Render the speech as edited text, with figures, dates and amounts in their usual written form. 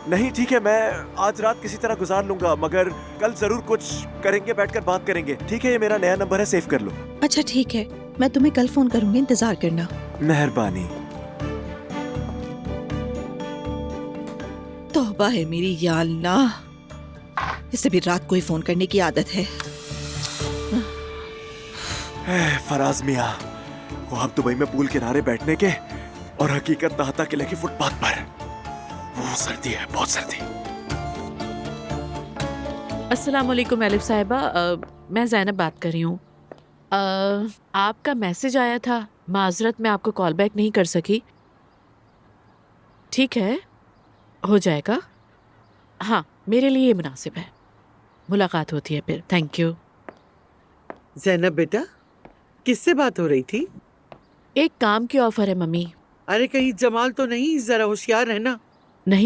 नहीं ठीक है, मैं आज रात किसी तरह गुजार लूंगा, मगर कल जरूर कुछ करेंगे, बैठकर बात करेंगे। ठीक है, ये मेरा नया नंबर है, सेव कर लो। अच्छा ठीक है, मैं तुम्हें कल फोन करूंगी, इंतजार करना। मेहरबानी। तौबा है मेरी, या अल्लाह, इसे भी रात को ही फोन करने की आदत है। फराज मियाँ, वो अब दुबई में पूल किनारे बैठने के और हकीकत नहाता किले की फुटपाथ पर। वो सर्दी है, बहुत सर्दी। अस्सलाम वालेकुम एलिफ साहिबा, मैं ज़ैनब बात कर रही हूँ। आपका मैसेज आया था, माजरत मैं आपको कॉल बैक नहीं कर सकी। ठीक है, हो जाएगा। हाँ, मेरे लिए ये मुनासिब है। मुलाकात होती है फिर। Thank you. ज़ैनब बेटा, किससे बात हो रही थी? एक काम की ऑफर है मम्मी। अरे कहीं जमाल तो नहीं? जरा होशियार रहना।